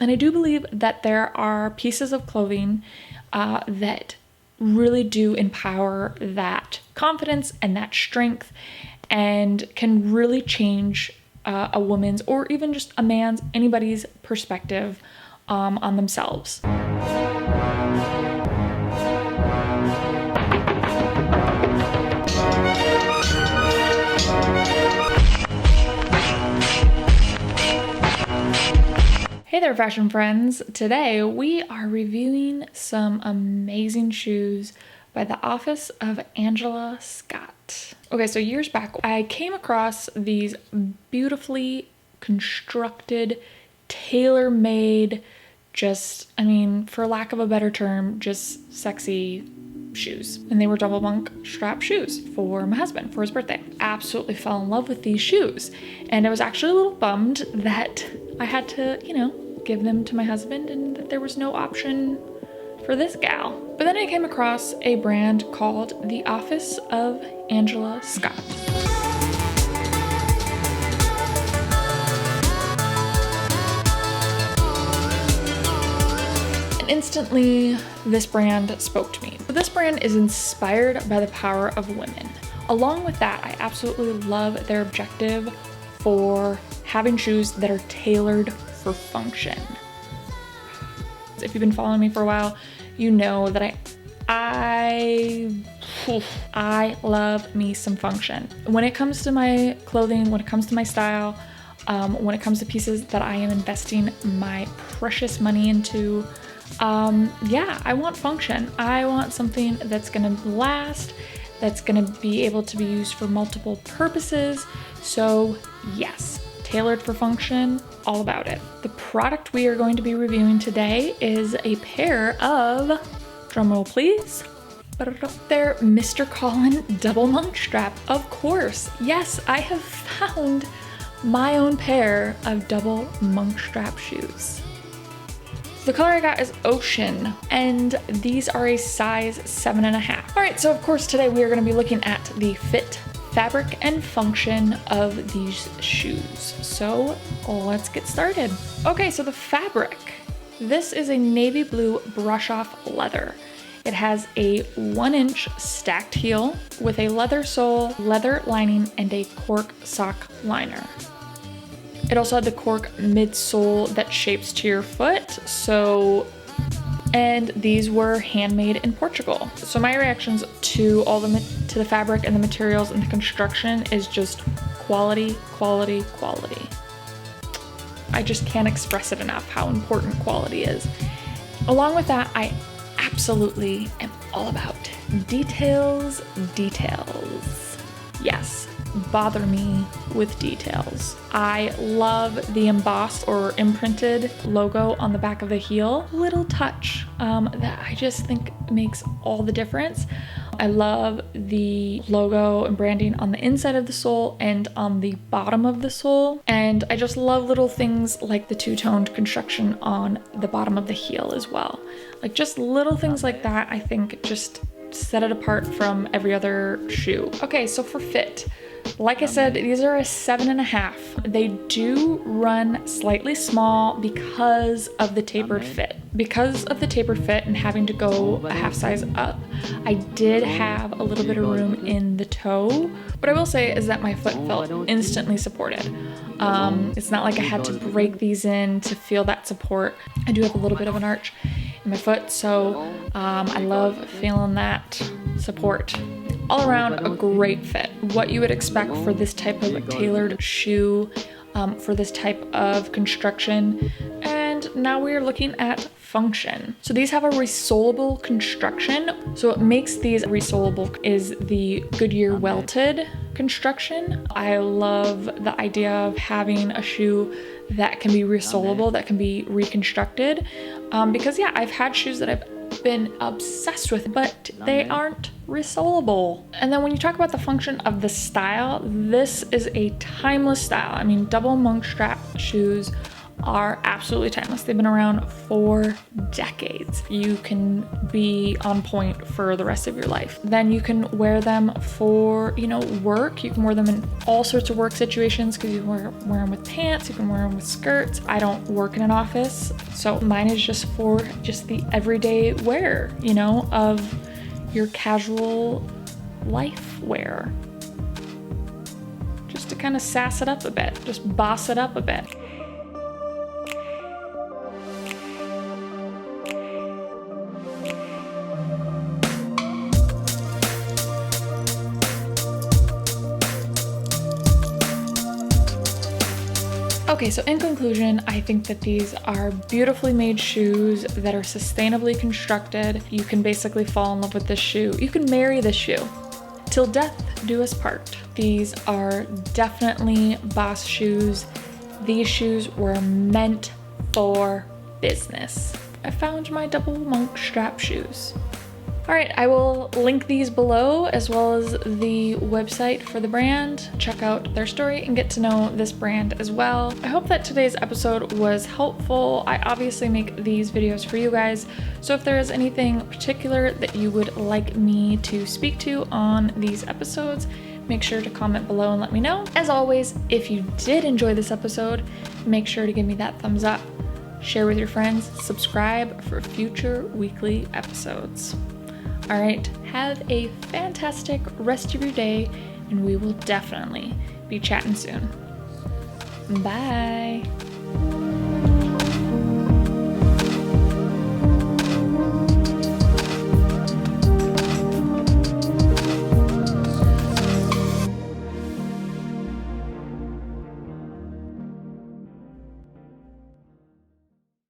And I do believe that there are pieces of clothing that really do empower that confidence and that strength and can really change a woman's or even just a man's, anybody's perspective on themselves. Hey there, fashion friends. Today we are reviewing some amazing shoes by the office of Angela Scott. Okay, so years back, I came across these beautifully constructed, tailor-made, just, I mean, for lack of a better term, just sexy shoes. And they were double monk strap shoes for my husband for his birthday. Absolutely fell in love with these shoes. And I was actually a little bummed that I had to, give them to my husband and that there was no option for this gal. But then I came across a brand called The Office of Angela Scott. And instantly, this brand spoke to me. This brand is inspired by the power of women. Along with that, I absolutely love their objective for having shoes that are tailored for function. If you've been following me for a while, you know that I love me some function. When it comes to my clothing, when it comes to my style, when it comes to pieces that I am investing my precious money into, I want function. I want something that's gonna last, that's gonna be able to be used for multiple purposes. So yes, tailored for function, all about it. The product we are going to be reviewing today is a pair of, drumroll please, they're Mr. Colin Double Monkstrap, of course. Yes, I have found my own pair of Double Monkstrap shoes. The color I got is Ocean, and these are a size 7.5. All right, so of course today we are gonna be looking at the fit, fabric, and function of these shoes. So let's get started. Okay, so the fabric. This is a navy blue brush-off leather. It has a 1-inch stacked heel with a leather sole, leather lining, and a cork sock liner. It also had the cork midsole that shapes to your foot, and these were handmade in Portugal. So my reactions to the fabric and the materials and the construction is just quality, quality, quality. I just can't express it enough how important quality is. Along with that, I absolutely am all about details, details. Yes, bother me with details. I love the embossed or imprinted logo on the back of the heel. Little touch that I just think makes all the difference. I love the logo and branding on the inside of the sole and on the bottom of the sole. And I just love little things like the two-toned construction on the bottom of the heel as well. Like just little things like that, I think just set it apart from every other shoe. Okay, so for fit, like I said, these are a 7.5. They do run slightly small because of the tapered fit. Because of the tapered fit and having to go a half size up, I did have a little bit of room in the toe. What I will say is that my foot felt instantly supported. It's not like I had to break these in to feel that support. I do have a little bit of an arch in my foot, so I love feeling that support. All around, a great fit. What you would expect for this type of tailored shoe, for this type of construction. And now we're looking at function. So these have a resole-able construction. So what makes these resole-able is the Goodyear welted construction. I love the idea of having a shoe that can be resole-able, that can be reconstructed. Because yeah, I've had shoes that I've been obsessed with, but they aren't resole-able. And then when you talk about the function of the style, this is a timeless style. I mean, double monk strap shoes are absolutely timeless. They've been around for decades. You can be on point for the rest of your life. Then you can wear them for, you know, work. You can wear them in all sorts of work situations because you can wear them with pants, you can wear them with skirts. I don't work in an office, so mine is just for just the everyday wear, you know, of your casual life wear. Just to kind of sass it up a bit, just boss it up a bit. Okay, so in conclusion, I think that these are beautifully made shoes that are sustainably constructed. You can basically fall in love with this shoe. You can marry this shoe. Till death do us part. These are definitely boss shoes. These shoes were meant for business. I found my Double Monkstrap shoes. All right, I will link these below as well as the website for the brand. Check out their story and get to know this brand as well. I hope that today's episode was helpful. I obviously make these videos for you guys, so if there is anything particular that you would like me to speak to on these episodes, make sure to comment below and let me know. As always, if you did enjoy this episode, make sure to give me that thumbs up, share with your friends, subscribe for future weekly episodes. All right, have a fantastic rest of your day, and we will definitely be chatting soon. Bye.